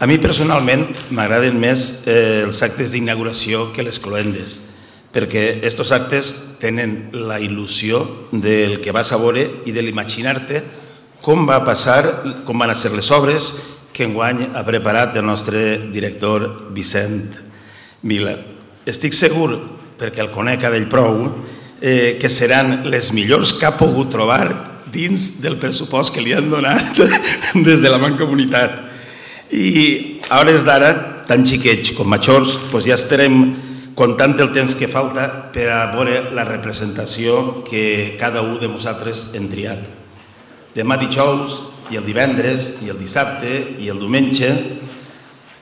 A mi personalment m'agraden més els actes d'inauguració que les cloendes, perquè aquests actes tenen la il·lusió del que vas a veure i de l'imaginar-te com va passar, com van ser les obres que enguany ha preparat el nostre director Vicent Vila. Estic segur, perquè el conec a d'ell prou, que seran les millors que ha pogut trobar dins del pressupost que li han donat des de la Mancomunitat. I a hores d'ara, tant xiquets com majors, ja estarem comptant el temps que falta per a veure la representació que cada un de nosaltres hem triat. Demà dijous, i el divendres, i el dissabte, i el diumenge,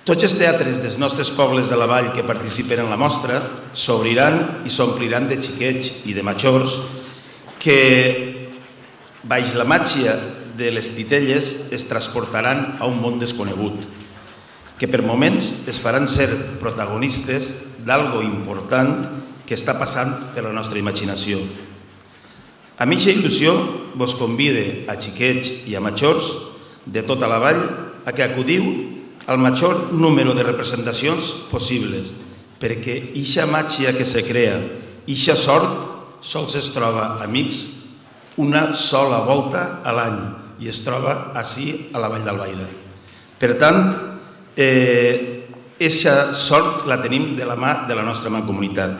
tots els teatres dels nostres pobles de la vall que participen en la mostra s'obriran i s'ompliran de xiquets i de majors que, baix la màgia de les titelles, es transportaran a un món desconegut, que per moments es faran ser protagonistes d'algo important que està passant per la nostra imaginació. A mitja il·lusió vos convide a xiquets i a majors de tota la vall a que acudiu al major número de representacions possibles, perquè eixa màgia que se crea, eixa sort, sols es troba, amics, una sola volta a l'any i es troba ací a la Vall d'Albaida. Per tant, eixa sort la tenim de la mà de la nostra mancomunitat.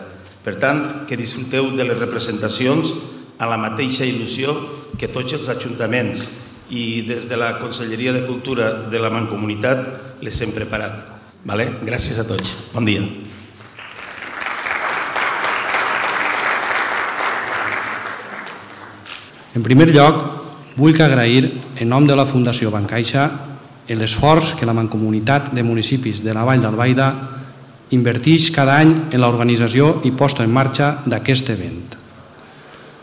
Per tant, que disfruteu de les representacions a la mateixa il·lusió que tots els ajuntaments i des de la Conselleria de Cultura de la Mancomunitat les hem preparat. Gràcies a tots. Bon dia. En primer lloc, vull agrair en nom de la Fundació Bancaixa l'esforç que la Mancomunitat de Municipis de la Vall d'Albaida inverteix cada any en l'organització i posta en marxa d'aquest event.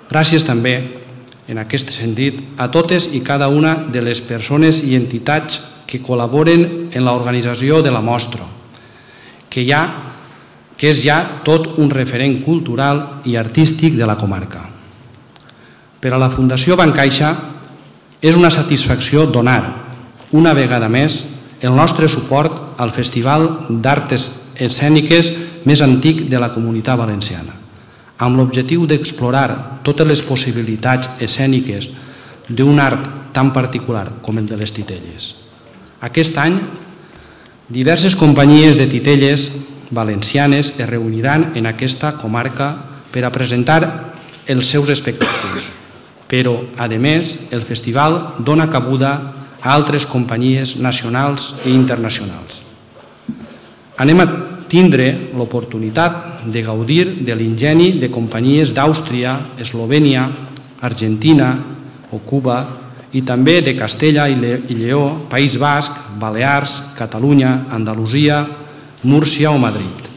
Gràcies també, en aquest sentit, a totes i cada una de les persones i entitats que col·laboren en l'organització de la mostra, que és ja tot un referent cultural i artístic de la comarca. Per a la Fundació Bancaixa és una satisfacció donar, una vegada més, el nostre suport al Festival d'Arts Escèniques més antic de la Comunitat Valenciana, amb l'objectiu d'explorar totes les possibilitats escèniques d'un art tan particular com el de les titelles. Aquest any, diverses companyies de titelles valencianes es reuniran en aquesta comarca per a presentar els seus espectacles, però, a més, el festival dona cabuda a altres companyies nacionals i internacionals. Anem a tindre l'oportunitat de gaudir de l'ingeni de companyies d'Àustria, Eslovènia, Argentina o Cuba i també de Castella i Lleó, País Basc, Balears, Catalunya, Andalusia, Múrcia o Madrid.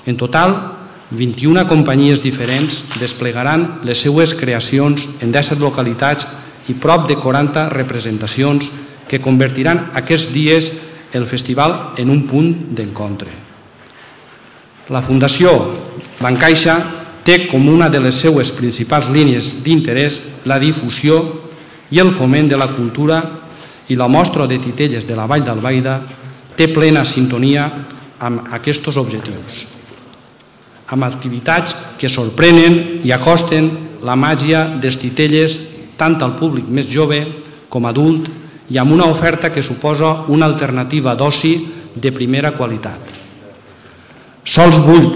En total, 21 companyies diferents desplegaran les seues creacions en 17 localitats i prop de 40 representacions que convertiran aquests dies el festival en un punt d'encontre. La Fundació Bancaixa té com una de les seues principals línies d'interès la difusió i el foment de la cultura i la mostra de titelles de la Vall d'Albaida té plena sintonia amb aquests objectius, amb activitats que sorprenen i acosten la màgia dels titelles tant al públic més jove com adult i amb una oferta que suposa una alternativa d'oci de primera qualitat. Sols vull,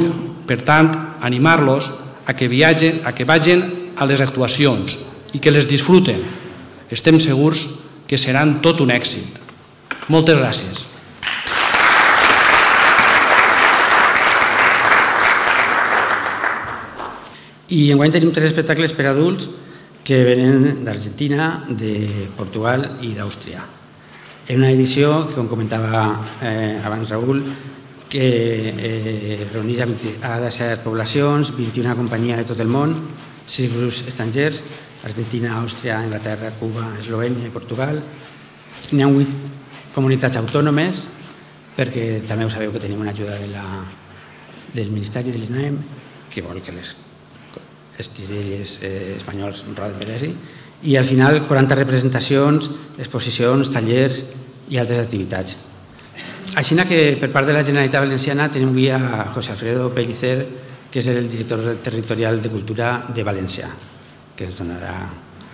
per tant, animar-los a que vagin a les actuacions i que les disfruten. Estem segurs que seran tot un èxit. Moltes gràcies. I enguany tenim 3 espectacles per a adults que venen d'Argentina, de Portugal i d'Àustria. És una edició que, com comentava abans Raül, que reuneix a 17 poblacions, 21 companyies de tot el món, 6 grups estrangers, Argentina, Àustria, Anglaterra, Cuba, Eslovènia i Portugal. N'hi ha 8 comunitats autònomes, perquè també ho sabeu que tenim una ajuda del Ministeri de l'INAEM, que vol que les titelles espanyols roden per així, i al final 40 representacions, exposicions, tallers i altres activitats. Així que per part de la Generalitat Valenciana tenim avui a José Alfredo Pellicer, que és el director territorial de Cultura de València, que ens donarà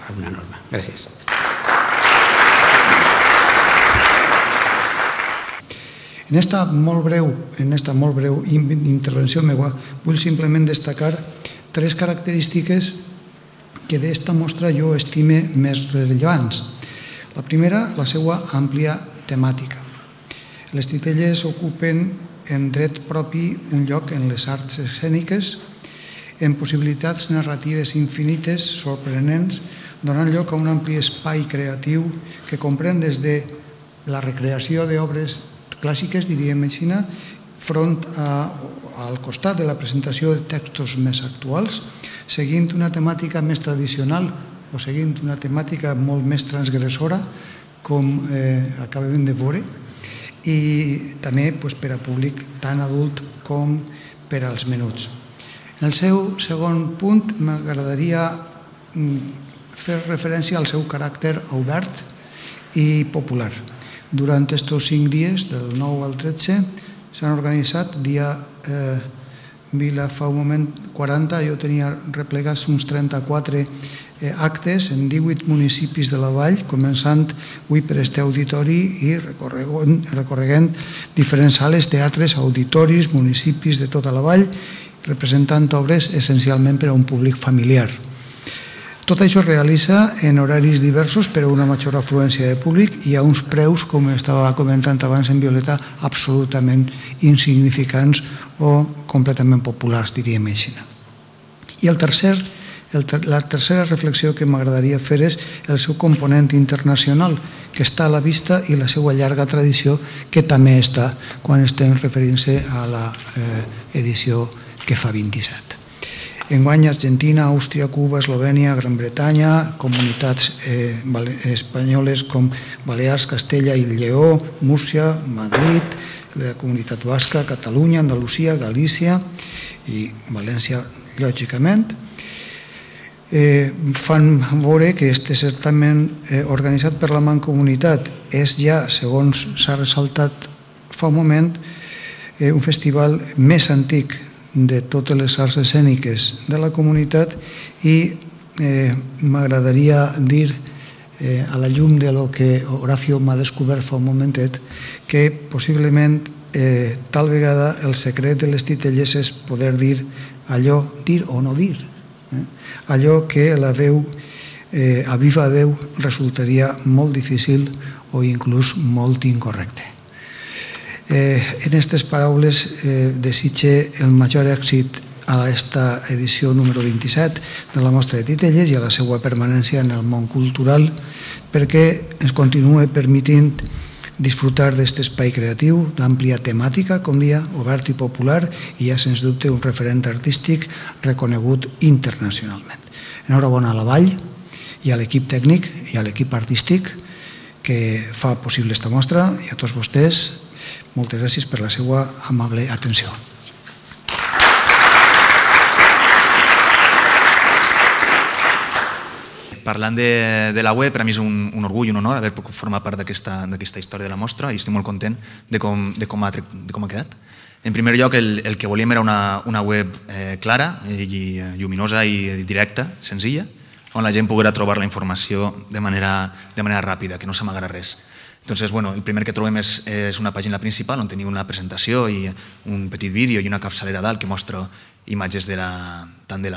alguna norma. Gràcies. En esta molt breu intervenció meva vull simplement destacar 3 característiques que d'esta mostra jo estime més rellevants. La primera, la seva àmplia temàtica. Les titelles ocupen en dret propi un lloc en les arts escèniques, en possibilitats narratives infinites, sorprenents, donant lloc a un ampli espai creatiu que comprèn des de la recreació d'obres clàssiques, diríem així, front al costat de la presentació de textos més actuals, seguint una temàtica més tradicional o seguint una temàtica molt més transgressora, com acabem de veure, i també per a públic tan adult com per als menuts. En el seu segon punt m'agradaria fer referència al seu caràcter obert i popular. Durant aquests 5 dies, del 9 al 13, s'han organitzat fa un moment 40, jo tenia replegats uns 34 actes en 18 municipis de la Vall, començant avui per este auditori i recorregant diferents sales, teatres, auditoris, municipis de tota la Vall, representant obres essencialment per a un públic familiar. Tot això es realitza en horaris diversos per a una major afluència de públic i a uns preus, com estava comentant abans en Violeta, absolutament insignificants o completament populars, diríem així. I la tercera reflexió que m'agradaria fer és el seu component internacional, que està a la vista, i la seva llarga tradició, que també està quan estem referint-se a l'edició que fa 27. Enguany, Argentina, Àustria, Cuba, Eslovènia, Gran Bretanya, comunitats espanyoles com Balears, Castella i Lleó, Múrcia, Madrid, la comunitat basca, Catalunya, Andalusia, Galícia i València, lògicament, fan veure que aquest certamen organitzat per la Mancomunitat és ja, segons s'ha ressaltat fa un moment, un festival més antic de totes les arts escèniques de la comunitat i m'agradaria dir, a la llum de lo que Horacio m'ha descobert fa un momentet, que possiblement tal vegada el secret de les titelles és poder dir allò, dir o no dir, allò que la veu, a viva veu, resultaria molt difícil o inclús molt incorrecte. En aquestes paraules desitge el major èxit a aquesta edició número 27 de la mostra de titelles i a la seva permanència en el món cultural, perquè ens continua permitint disfrutar d'aquest espai creatiu d'àmplia temàtica, com dia, obert i popular, i ja sens dubte un referent artístic reconegut internacionalment. Enhorabona a la Vall i a l'equip tècnic i a l'equip artístic que fa possible aquesta mostra, i a tots vostès moltes gràcies per la seva amable atenció. Parlant de la web, per a mi és un orgull, un honor haver pogut formar part d'aquesta història de la mostra i estic molt content de com ha quedat. En primer lloc, el que volíem era una web clara, lluminosa i directa, senzilla, on la gent poguera trobar la informació de manera ràpida, que no s'amagarà res. Entonces, bueno, el primer que trobem és una pàgina principal on tenim una presentació i un petit vídeo i una capçalera dalt que mostra imatges tant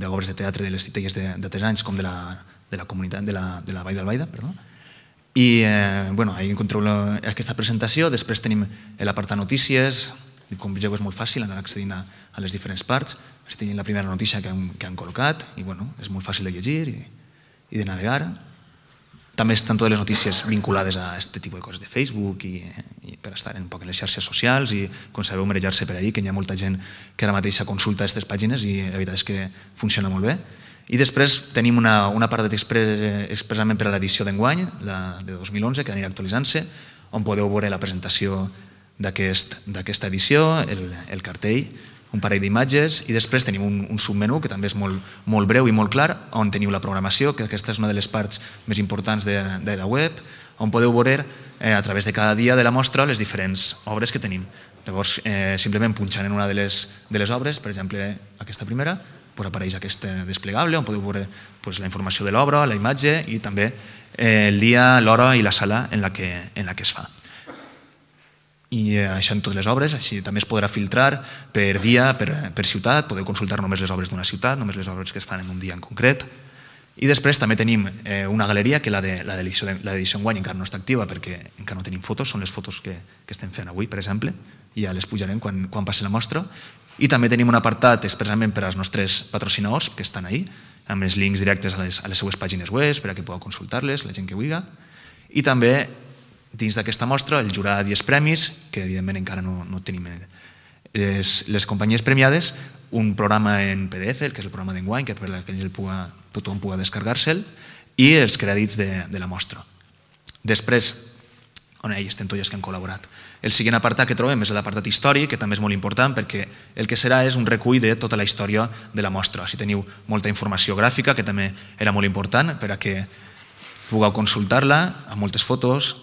d'obres de teatre de les titelles de 3 anys com de la comunitat de la Vall d'Albaida. I ahí encontreu aquesta presentació. Després tenim l'apartat notícies. Com vegeu, és molt fàcil anar accedint a les diferents parts. Així tenim la primera notícia que han col·locat i és molt fàcil de llegir i de navegar. També estan totes les notícies vinculades a aquest tipus de coses de Facebook i per estar un poc en les xarxes socials i, com sabeu, marejar-se per allí, que hi ha molta gent que ara mateix consulta aquestes pàgines i la veritat és que funciona molt bé. I després tenim una apartat expressament per a l'edició d'enguany, la de 2011, que anirà actualitzant-se, on podeu veure la presentació d'aquesta edició, el cartell, un parell d'imatges, i després tenim un submenú que també és molt breu i molt clar, on teniu la programació, que aquesta és una de les parts més importants de la web, on podeu veure a través de cada dia de la mostra les diferents obres que tenim. Llavors, simplement punxant en una de les obres, per exemple, aquesta primera, apareix aquest desplegable on podeu veure la informació de l'obra, la imatge i també el dia, l'hora i la sala en la que es fa. I això en totes les obres, així també es podrà filtrar per dia, per ciutat, podeu consultar només les obres d'una ciutat, només les obres que es fan en un dia en concret. I després també tenim una galeria que l'edició enguany encara no està activa perquè encara no tenim fotos, són les fotos que estem fent avui, per exemple, i ja les pujarem quan passi la mostra. I també tenim un apartat expressament per als nostres patrocinadors que estan ahí, amb els links directes a les seues pàgines web per a que pugueu consultar-les, la gent que vulgui. I també, dins d'aquesta mostra, el jurat i els premis, que evidentment encara no tenim les companyies premiades, un programa en PDF, que és el programa d'enguany, que per que tothom pugui descarregar-se'l, i els crèdits de la mostra. Després, on hi estem tots els que han col·laborat. El següent apartat que trobem és l'apartat històric, que també és molt important perquè el que serà és un recull de tota la història de la mostra. Així teniu molta informació gràfica, que també era molt important per a que pugueu consultar-la, amb moltes fotos.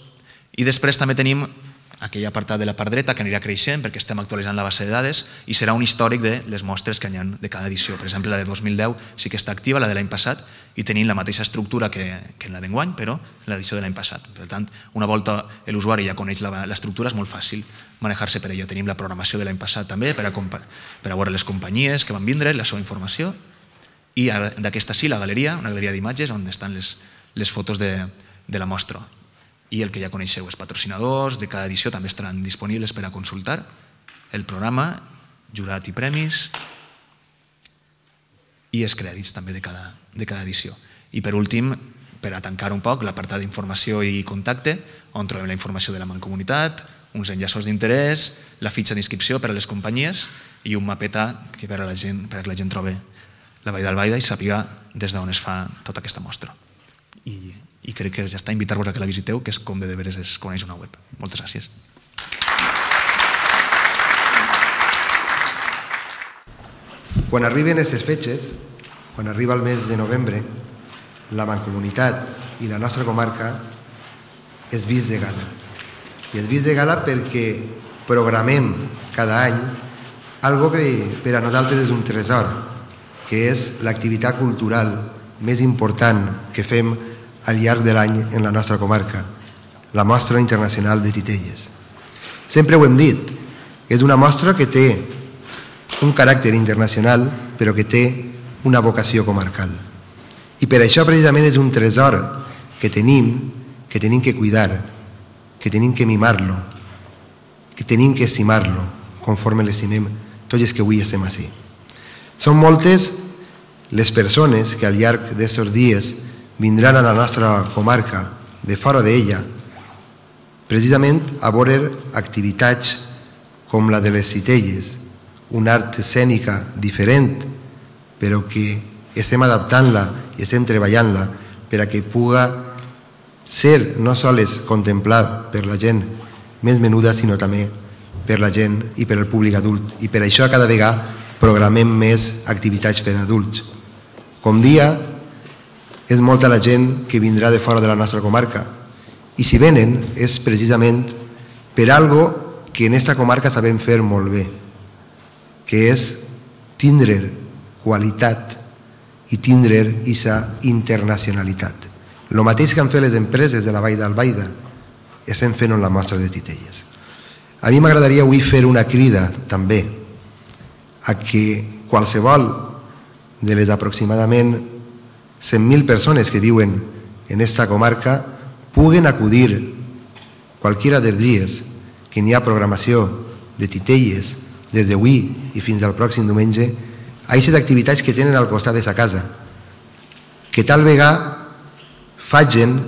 I després també tenim aquell apartat de la part dreta que anirà creixent perquè estem actualitzant la base de dades i serà un històric de les mostres que hi ha de cada edició. Per exemple, la de 2010 sí que està activa, la de l'any passat, i tenim la mateixa estructura que en la d'enguany, però en l'edició de l'any passat. Per tant, una volta l'usuari ja coneix l'estructura, és molt fàcil manejar-se per ella. Tenim la programació de l'any passat també per a veure les companyies que van vindre, la seva informació, i d'aquesta sí, la galeria, una galeria d'imatges on estan les fotos de la mostra. I el que ja coneixeu, els patrocinadors de cada edició també estaran disponibles per a consultar, el programa, jurat i premis, i els crèdits també de cada edició. I per últim, per a tancar un poc, l'apartat d'informació i contacte, on trobem la informació de la Mancomunitat, uns enllaços d'interès, la fitxa d'inscripció per a les companyies i un mapeta per a que la gent trobi la Vall d'Albaida i sàpiga des d'on es fa tota aquesta mostra. I crec que ja està, invitar-vos a que la visiteu, que és com de veres es coneix una web. Moltes gràcies. Quan arriben aquestes fetges, quan arriba el mes de novembre, la Mancomunitat i la nostra comarca és vist de gala. I és vist de gala perquè programem cada any algo que per a nosaltres és un tresor, que és l'activitat cultural més important que fem al llarg de l'any en la nostra comarca, la Mostra Internacional de Titelles. Sempre ho hem dit, és una mostra que té un caràcter internacional, però que té una vocació comarcal. I per això precisament és un tresor que tenim que cuidar, que tenim que mimar-lo, que tenim que estimar-lo, conforme l'estimem tots els que avui estem ací. Són moltes les persones que al llarg d'aquests dies vindran a la nostra comarca, de fora d'ella, precisament a veure activitats com la de les Titelles, una art escènica diferent, però que estem adaptant-la i estem treballant-la per a que puga ser no sols contemplar per la gent més menuda, sinó també per la gent i per al públic adult. I per això cada vegada programem més activitats per a adults. Com dia, és molta la gent que vindrà de fora de la nostra comarca i si venen és precisament per algo que en esta comarca sabem fer molt bé, que és tindre qualitat i tindre aquesta internacionalitat. El mateix que han fet les empreses de la Vall d'Albaida estem fent en la mostra de Titelles. A mi m'agradaria avui fer una crida també a que qualsevol de les aproximadament 100.000 persones que viuen en esta comarca puguen acudir qualsevol dels dies que n'hi ha programació de Titelles des d'avui i fins al pròxim diumenge a aquestes activitats que tenen al costat de sa casa, que tal vegada facin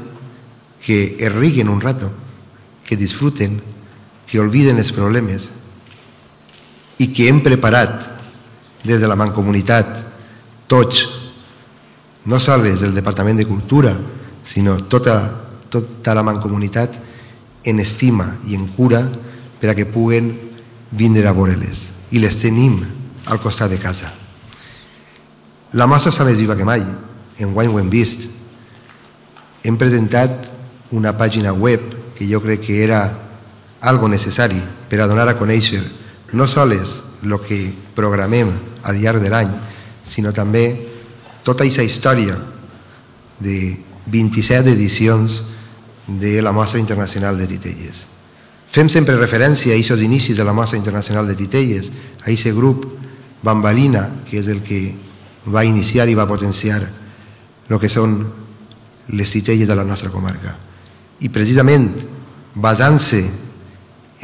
que es riguen un rato, que disfruten, que olviden els problemes i que hem preparat des de la Mancomunitat tots, no sols el Departament de Cultura, sinó tota la Mancomunitat en estima i en cura per a que puguen vindre a veure-les. I les tenim al costat de casa. La mostra està més viva que mai. Enguany ho hem vist. Hem presentat una pàgina web que jo crec que era algo necessari per a donar a conèixer no sols el que programem al llarg de l'any, sinó també tota aquesta història de 27 edicions de la Mostra Internacional de Titelles. Fem sempre referència a aquests inicis de la Mostra Internacional de Titelles, a aquest grup Bambalina, que és el que va iniciar i va potenciar el que són les titelles de la nostra comarca. I precisament basant-se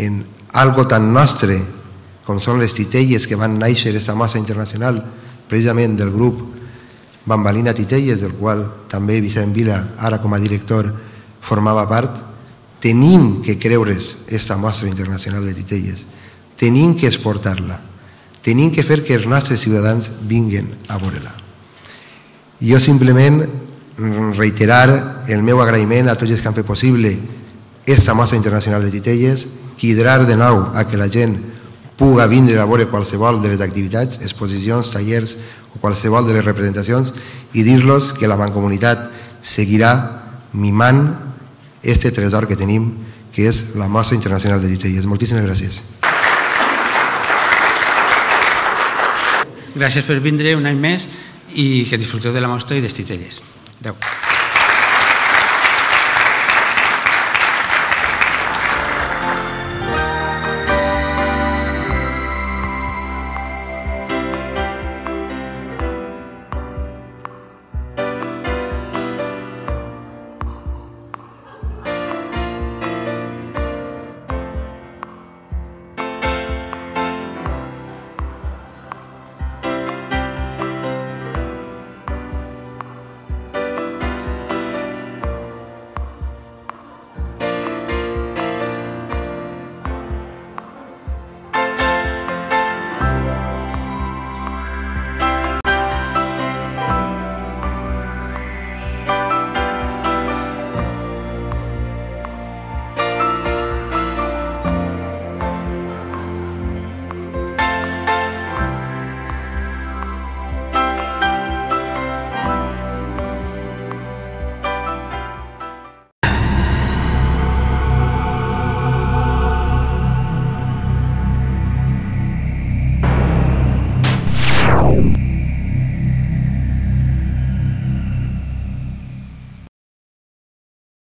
en algo tan nostre com són les titelles que van néixer aquesta Mostra Internacional, precisament del grup Bambalina Titelles, del qual també Vicent Vila, ara com a director, formava part, tenim que creure's aquesta Mostra Internacional de Titelles, tenim que exportar-la, tenim que fer que els nostres ciutadans vinguin a veure-la. Jo simplement reiterar el meu agraïment a tots els que han fet possible aquesta Mostra Internacional de Titelles, cridar de nou a que la gent puga vindre a veure qualsevol de les activitats, exposicions, tallers o qualsevol de les representacions i dir-los que la Mancomunitat seguirà mimant este tresor que tenim, que és la Mostra Internacional de Titelles. Moltíssimes gràcies. Gràcies per vindre un any més i que disfruteu de la mostra i dels titelles. Adéu.